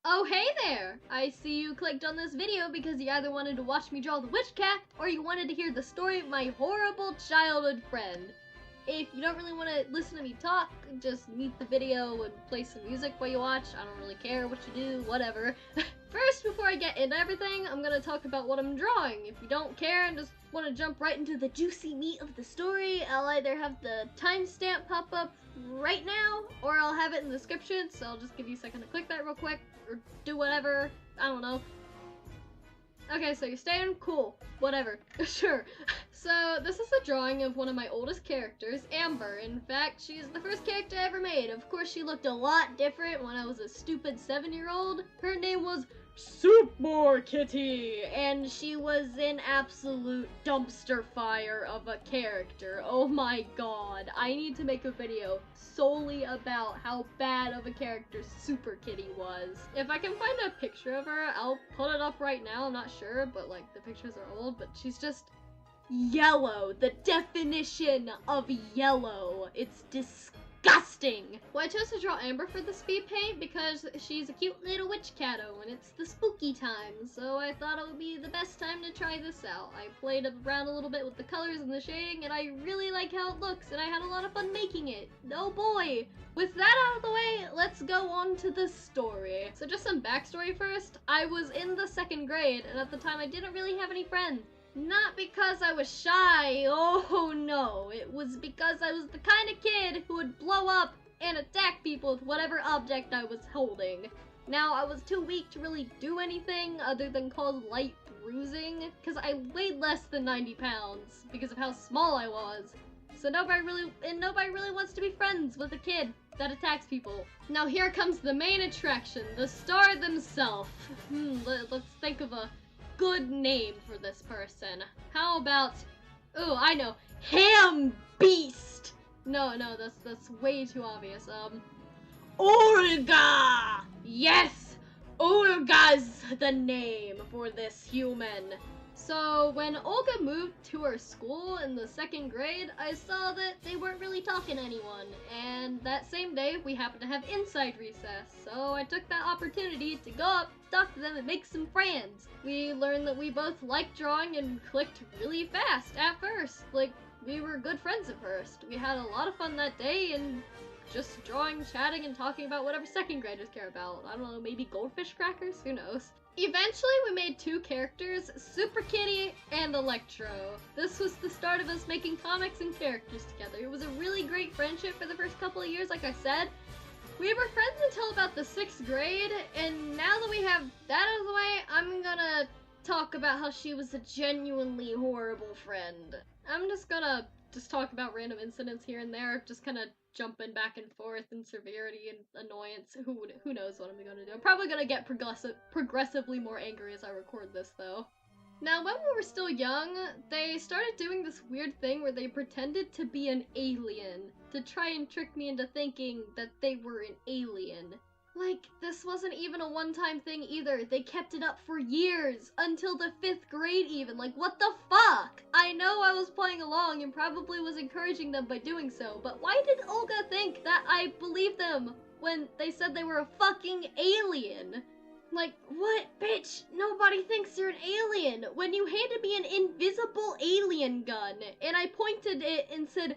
Oh hey there! I see you clicked on this video because you either wanted to watch me draw the witch cat, or you wanted to hear the story of my horrible childhood friend. If you don't really want to listen to me talk, just mute the video and play some music while you watch. I don't really care what you do, whatever. First, before I get into everything, I'm gonna talk about what I'm drawing. If you don't care and just want to jump right into the juicy meat of the story, I'll either have the timestamp pop up right now, or I'll have it in the description, so I'll just give you a second to click that real quick, or do whatever, I don't know. Okay, so you're staying? Cool. Whatever. Sure. So, this is a drawing of one of my oldest characters, Amber. In fact, she's the first character I ever made. Of course, she looked a lot different when I was a stupid 7-year-old. Her name was Super Kitty, and she was an absolute dumpster fire of a character. Oh my god, I need to make a video solely about how bad of a character Super Kitty was. If I can find a picture of her, I'll put it up right now. I'm not sure, but like the pictures are old, but she's just yellow. The definition of yellow. It's disgusting. Well, I chose to draw Amber for the speed paint because she's a cute little witch catto and it's the spooky time, so I thought it would be the best time to try this out. I played around a little bit with the colors and the shading, and I really like how it looks, and I had a lot of fun making it. Oh boy! With that out of the way, let's go on to the story. So just some backstory first. I was in the 2nd grade, and at the time I didn't really have any friends. Not because I was shy, oh no, it was because I was the kind of kid who would blow up and attack people with whatever object I was holding. Now, I was too weak to really do anything other than cause light bruising, because I weighed less than 90 pounds because of how small I was. So nobody really wants to be friends with a kid that attacks people. Now here comes the main attraction, the star themselves. Let's think of a good name for this person. How about, oh, I know, Ham Beast. No, that's way too obvious. Olga! Yes! Olga's the name for this human. So when Olga moved to her school in the 2nd grade, I saw that they weren't really talking to anyone, and that same day we happened to have inside recess, so I took that opportunity to go up, talk to them, and make some friends. We learned that we both liked drawing and clicked really fast at first. Like, we were good friends at first. We had a lot of fun that day, and just drawing, chatting, and talking about whatever 2nd graders care about. I don't know, maybe goldfish crackers? Who knows? Eventually, we made 2 characters, Super Kitty and Electro. This was the start of us making comics and characters together. It was a really great friendship for the first couple of years, like I said. We were friends until about the 6th grade, and now that we have that out of the way, I'm gonna talk about how she was a genuinely horrible friend. I'm just gonna talk about random incidents here and there, just kind of jumping back and forth in severity and annoyance. Who knows what I'm gonna do. I'm probably gonna get progressively more angry as I record this, though. Now, when we were still young, they started doing this weird thing where they pretended to be an alien to try and trick me into thinking that they were an alien. Like, this wasn't even a one-time thing either. They kept it up for years, until the 5th grade even. Like, what the fuck? I know I was playing along and probably was encouraging them by doing so, but why did Olga think that I believed them when they said they were a fucking alien? Like, what? Bitch, nobody thinks you're an alien. When you handed me an invisible alien gun, and I pointed it and said,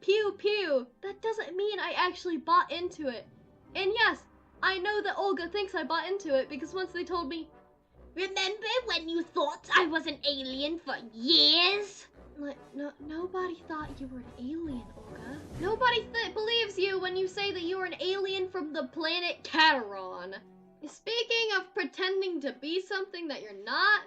pew pew, that doesn't mean I actually bought into it. And yes, I know that Olga thinks I bought into it because once they told me, remember when you thought I was an alien for years? Like, nobody thought you were an alien, Olga. Nobody believes you when you say that you were an alien from the planet Cataron. Speaking of pretending to be something that you're not,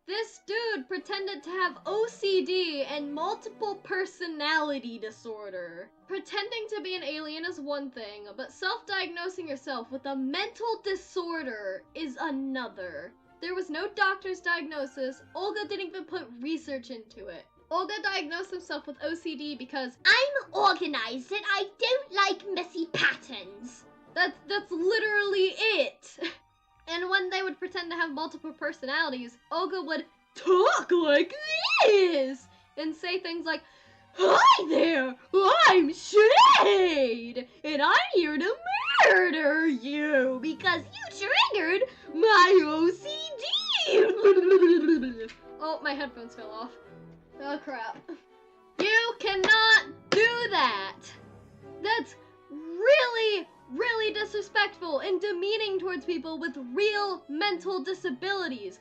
this dude pretended to have OCD and multiple personality disorder. Pretending to be an alien is one thing, but self-diagnosing yourself with a mental disorder is another. There was no doctor's diagnosis. Olga didn't even put research into it. Olga diagnosed himself with OCD because I'm organized and I don't like messy patterns. That's literally it. And when they would pretend to have multiple personalities, Olga would talk like this and say things like, "Hi there, I'm Shade, and I'm here to murder you because you triggered my OCD. Oh, my headphones fell off. Oh, crap. You cannot do that. That's really, really disrespectful and demeaning towards people with real mental disabilities.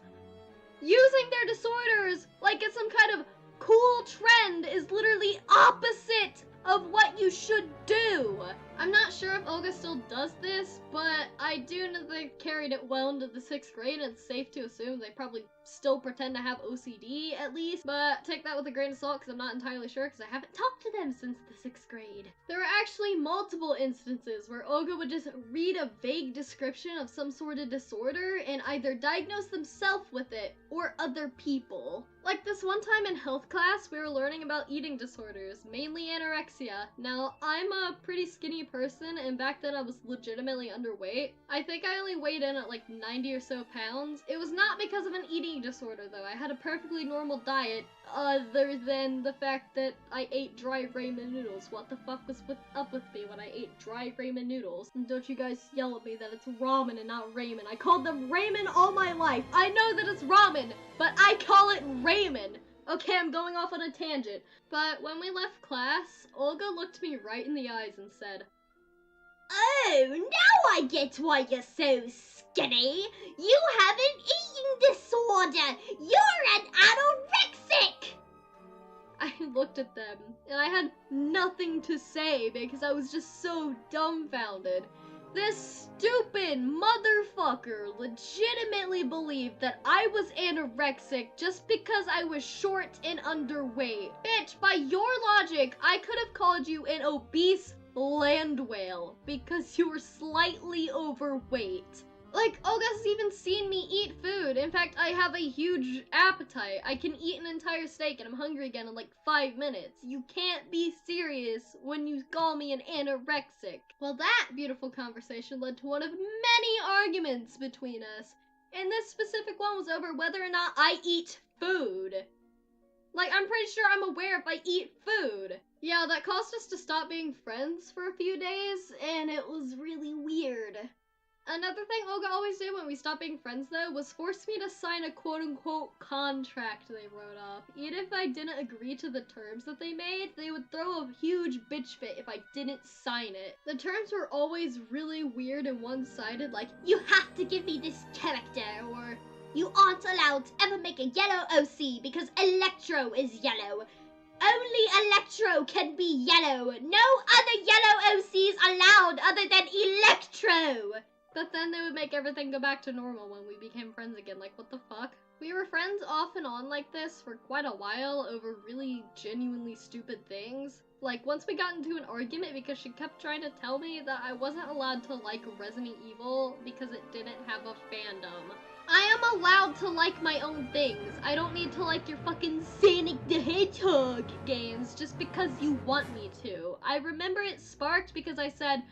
Using their disorders like it's some kind of cool trend is literally opposite of what you should do. I'm not sure if Olga still does this, but I do know they carried it well into the 6th grade, and it's safe to assume they probably still pretend to have OCD at least, but take that with a grain of salt because I'm not entirely sure because I haven't talked to them since the 6th grade. There were actually multiple instances where Olga would just read a vague description of some sort of disorder and either diagnose themselves with it or other people. Like this one time in health class, we were learning about eating disorders, mainly anorexia. Now, I'm a pretty skinny person, and back then I was legitimately underweight. I think I only weighed in at like 90 or so pounds. It was not because of an eating disorder though. I had a perfectly normal diet, other than the fact that I ate dry ramen noodles. What the fuck was up with me when I ate dry ramen noodles? And don't you guys yell at me that it's ramen and not ramen. I called them ramen all my life. I know that it's ramen, but I call it ramen. Okay, I'm going off on a tangent. But when we left class, Olga looked me right in the eyes and said, "Oh, now I get why you're so skinny. You have an eating disorder. You're an anorexic." I looked at them, and I had nothing to say because I was just so dumbfounded. This stupid motherfucker legitimately believed that I was anorexic just because I was short and underweight. Bitch, by your logic, I could have called you an obese land whale because you were slightly overweight. Like, Olga's even seen me eat food. In fact, I have a huge appetite. I can eat an entire steak and I'm hungry again in like 5 minutes. You can't be serious when you call me an anorexic. Well, that beautiful conversation led to one of many arguments between us. And this specific one was over whether or not I eat food. Like, I'm pretty sure I'm aware if I eat food. Yeah, that caused us to stop being friends for a few days, and it was really weird. Another thing Olga always did when we stopped being friends, though, was force me to sign a quote-unquote contract they wrote up. Even if I didn't agree to the terms that they made, they would throw a huge bitch fit if I didn't sign it. The terms were always really weird and one-sided, like, "You have to give me this character," or "You aren't allowed to ever make a yellow OC because Electro is yellow. Only Electro can be yellow. No other yellow OCs allowed other than Electro." But then they would make everything go back to normal when we became friends again. Like, what the fuck? We were friends off and on like this for quite a while over really genuinely stupid things. Like, once we got into an argument because she kept trying to tell me that I wasn't allowed to like Resident Evil because it didn't have a fandom. I am allowed to like my own things. I don't need to like your fucking Sonic the Hedgehog games just because you want me to. I remember it sparked because I said,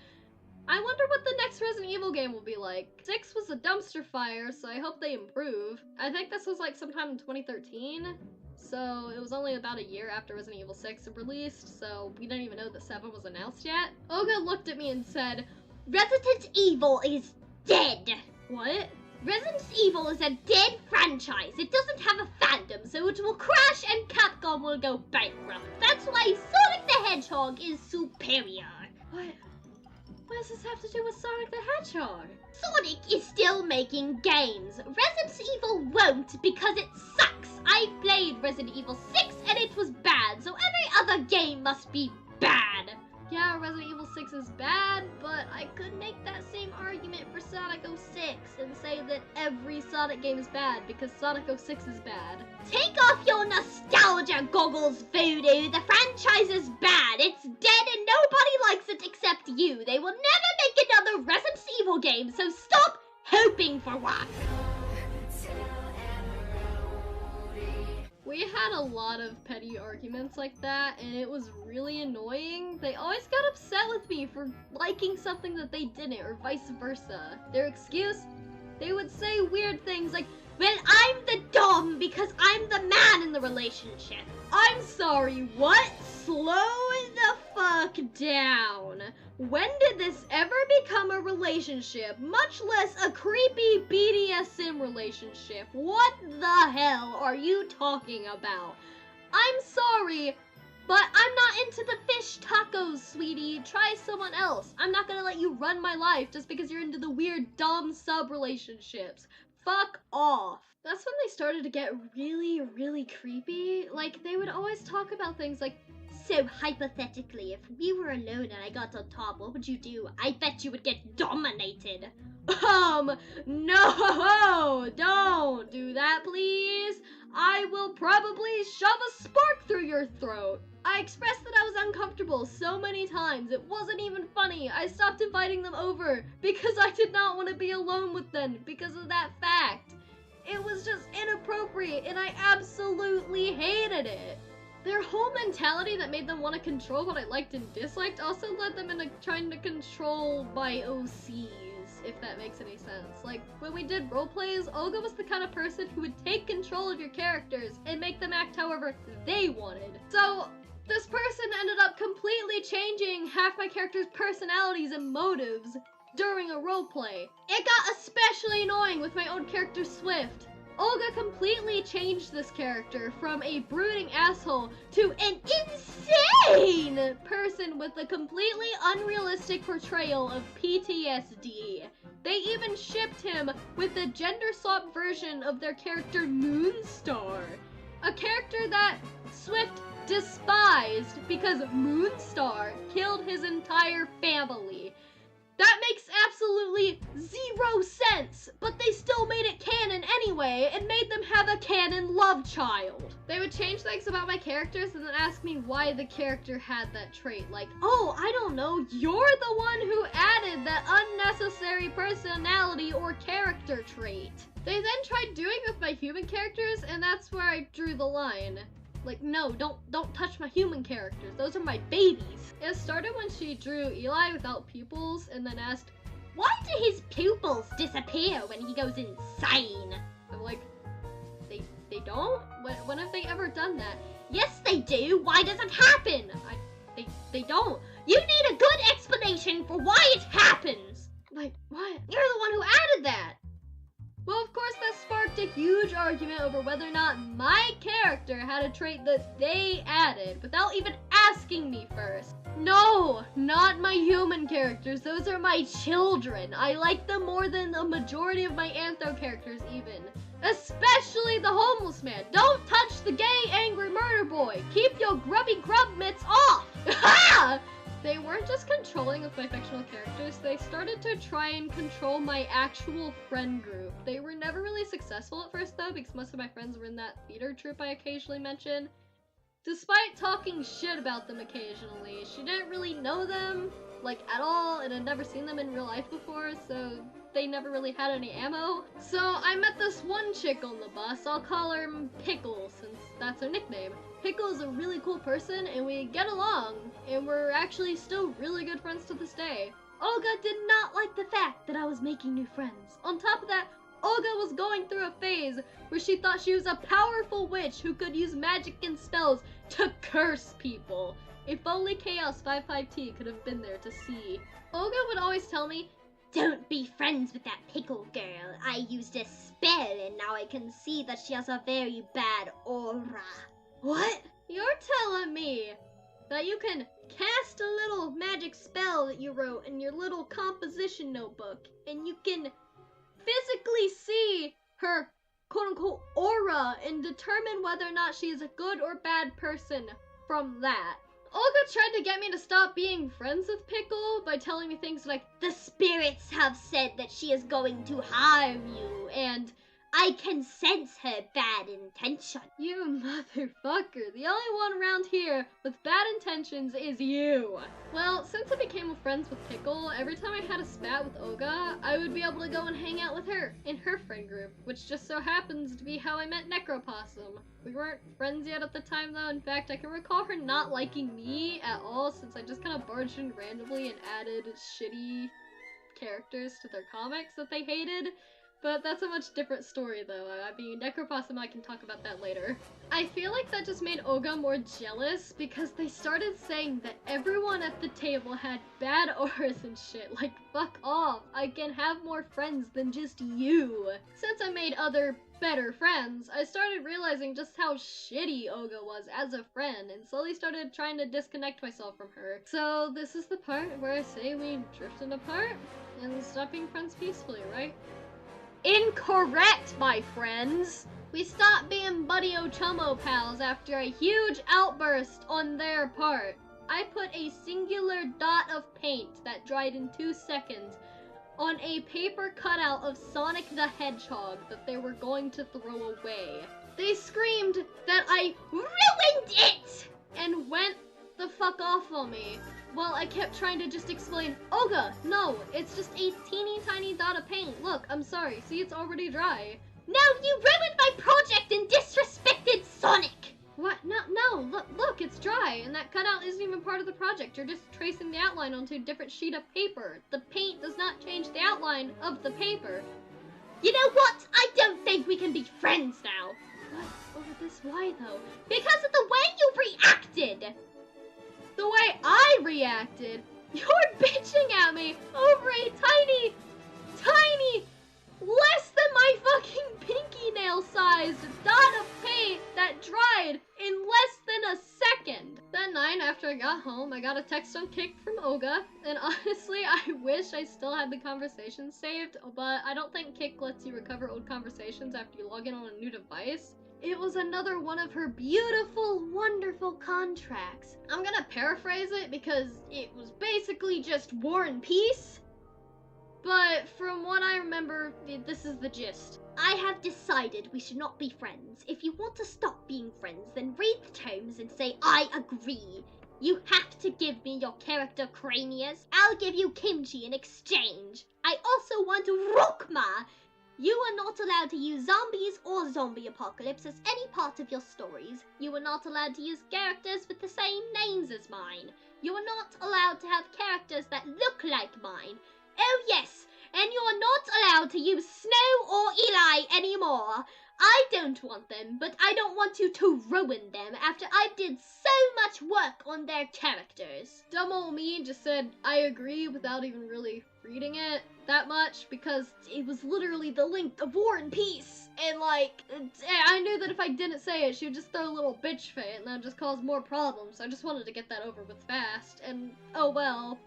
I wonder what the next Resident Evil game will be like. 6 was a dumpster fire, so I hope they improve. I think this was like sometime in 2013, so it was only about a year after Resident Evil 6 released, so we didn't even know that 7 was announced yet. Olga looked at me and said, "Resident Evil is dead." What? Resident Evil is a dead franchise. It doesn't have a fandom, so it will crash and Capcom will go bankrupt. That's why Sonic the Hedgehog is superior. What? What does this have to do with Sonic the Hedgehog? Sonic is still making games. Resident Evil won't because it sucks. I played Resident Evil 6 and it was bad, so every other game must be bad. Yeah, Resident Evil 6 is bad, but I could make that same argument for Sonic 06 and say that every Sonic game is bad because Sonic 06 is bad. Take off your nostalgia goggles, Voodoo. The franchise is bad. It's dead and nobody likes it except you. They will never make another Resident Evil game, so stop hoping for one. We had a lot of petty arguments like that, and it was really annoying. They always got upset with me for liking something that they didn't, or vice versa. Their excuse? They would say weird things like, "Well, I'm the dom because I'm the man in the relationship." I'm sorry, what? slow the fuck down. When did this ever become a relationship, much less a creepy BDSM relationship? What the hell are you talking about? I'm sorry, but I'm not into the fish tacos, sweetie. Try someone else. I'm not gonna let you run my life just because you're into the weird dom-sub relationships. Fuck off. That's when they started to get really, really creepy. Like, they would always talk about things like, so hypothetically, if we were alone and I got on top, what would you do? I bet you would get dominated. No, don't do that, please. I will probably shove a spark through your throat. I expressed that I was uncomfortable so many times, it wasn't even funny. I stopped inviting them over because I did not want to be alone with them because of that fact. It was just inappropriate and I absolutely hated it. Their whole mentality that made them want to control what I liked and disliked also led them into trying to control my OCs, if that makes any sense. Like, when we did roleplays, Olga was the kind of person who would take control of your characters and make them act however they wanted. So, this person ended up completely changing half my character's personalities and motives during a roleplay. It got especially annoying with my old character Swift. Olga completely changed this character from a brooding asshole to an insane person with a completely unrealistic portrayal of PTSD. They even shipped him with a gender swap version of their character Moonstar, a character that Swift despised because Moonstar killed his entire family. That makes absolutely zero sense, but they still made it canon anyway and made them have a canon love child. They would change things about my characters and then ask me why the character had that trait. Like, oh, I don't know, you're the one who added that unnecessary personality or character trait. They then tried doing it with my human characters, and that's where I drew the line. Like, no, don't touch my human characters. Those are my babies. It started when she drew Eli without pupils and then asked, why do his pupils disappear when he goes insane? I'm like, they don't? When have they ever done that? Yes, they do. Why does it happen? They don't. You need a good explanation for why it happens. Like, what? You're the one who added that. Well, of course, that sparked a huge argument over whether or not my character had a trait that they added without even asking me first. No, not my human characters. Those are my children. I like them more than the majority of my Antho characters even. Especially the homeless man. Don't touch the gay, angry murder boy. Keep your grubby grub mitts off. Ha! They weren't just controlling with my fictional characters, they started to try and control my actual friend group. They were never really successful at first though, because most of my friends were in that theater troupe I occasionally mention. Despite talking shit about them occasionally, she didn't really know them, like, at all, and had never seen them in real life before, so they never really had any ammo. So I met this one chick on the bus, I'll call her Pickle, since that's her nickname. Pickle is a really cool person, and we get along, and we're actually still really good friends to this day. Olga did not like the fact that I was making new friends. On top of that, Olga was going through a phase where she thought she was a powerful witch who could use magic and spells to curse people. If only Chaos 55T could have been there to see. Olga would always tell me, don't be friends with that Pickle girl. I used a spell and now I can see that she has a very bad aura. What? You're telling me that you can cast a little magic spell that you wrote in your little composition notebook and you can physically see her quote-unquote aura and determine whether or not she is a good or bad person from that. Olga tried to get me to stop being friends with Pickle by telling me things like, the spirits have said that she is going to harm you, and I can sense her bad intention. You motherfucker. The only one around here with bad intentions is you. Well, since I became friends with Pickle, every time I had a spat with Olga, I would be able to go and hang out with her in her friend group, which just so happens to be how I met Necropossum. We weren't friends yet at the time though. In fact, I can recall her not liking me at all since I just kind of barged in randomly and added shitty characters to their comics that they hated. But that's a much different story, though. I mean, Necropossum, I can talk about that later. I feel like that just made Olga more jealous because they started saying that everyone at the table had bad auras and shit. Like, fuck off. I can have more friends than just you. Since I made other better friends, I started realizing just how shitty Olga was as a friend and slowly started trying to disconnect myself from her. So this is the part where I say we drifted apart and stopped being friends peacefully, right? Incorrect, my friends! We stopped being buddy-o-chummo pals after a huge outburst on their part. I put a singular dot of paint that dried in 2 seconds on a paper cutout of Sonic the Hedgehog that they were going to throw away. They screamed that I ruined it! And went the fuck off on me. Well, I kept trying to just explain, Olga, no, it's just a teeny tiny dot of paint. Look, I'm sorry. See, it's already dry. No, you ruined my project and disrespected Sonic! What? No, look, it's dry, and that cutout isn't even part of the project. You're just tracing the outline onto a different sheet of paper. The paint does not change the outline of the paper. You know what? I don't think we can be friends now. What? Over this? Why, though? Because of the way you reacted! The way I reacted? You're bitching at me over a tiny, less than my fucking pinky nail sized dot of paint that dried in less than a second. That night after I got home, I got a text on Kick from Olga, and honestly, I wish I still had the conversation saved, but I don't think Kick lets you recover old conversations after you log in on a new device. It was another one of her beautiful, wonderful contracts. I'm gonna paraphrase it because it was basically just War and Peace. But from what I remember, this is the gist. I have decided we should not be friends. If you want to stop being friends, then read the terms and say, I agree. You have to give me your character Cranius. I'll give you Kimchi in exchange. I also want Rockma. You are not allowed to use zombies or zombie apocalypse as any part of your stories. You are not allowed to use characters with the same names as mine. You are not allowed to have characters that look like mine. Oh yes, and you are not allowed to use Snow or Eli anymore. I don't want them, but I don't want you to ruin them after I did so much work on their characters. Dumb old me just said, I agree, without even really reading it that much, because it was literally the length of War and Peace. And like, I knew that if I didn't say it, she would just throw a little bitch fit, and that would just cause more problems. So I just wanted to get that over with fast, and oh well.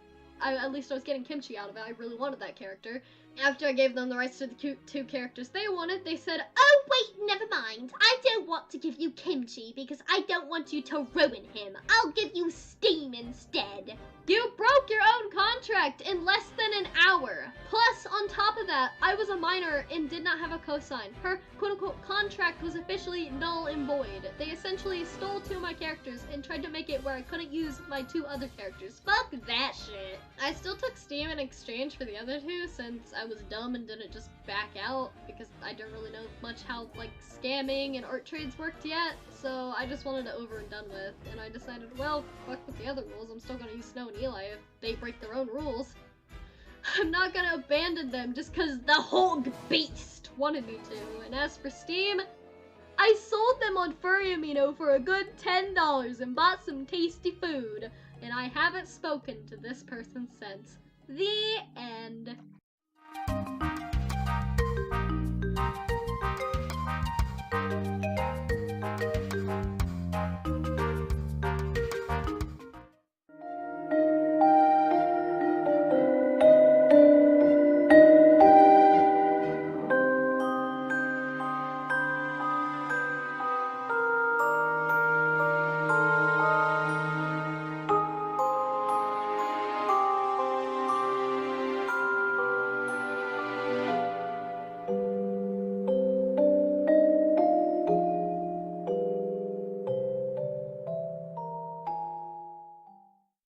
At least I was getting Kimchi out of it. I really wanted that character. After I gave them the rights to the two characters they wanted, they said, oh wait, never mind. I don't want to give you Kimchi because I don't want you to ruin him. I'll give you Steam instead. You broke your own contract in less than an hour. Plus, on top of that, I was a minor and did not have a cosign. Her quote-unquote contract was officially null and void. They essentially stole 2 of my characters and tried to make it where I couldn't use my 2 other characters. Fuck that shit. I still took Steam in exchange for the other 2 since I was dumb and didn't just back out because I don't really know much how like scamming and art trades worked yet. So I just wanted it over and done with, and I decided, well, fuck with the other rules. I'm still gonna use Snow and Eli if they break their own rules. I'm not gonna abandon them just cause the Hog Beast wanted me to. And as for Steam, I sold them on Furry Amino for a good $10 and bought some tasty food. And I haven't spoken to this person since. The end.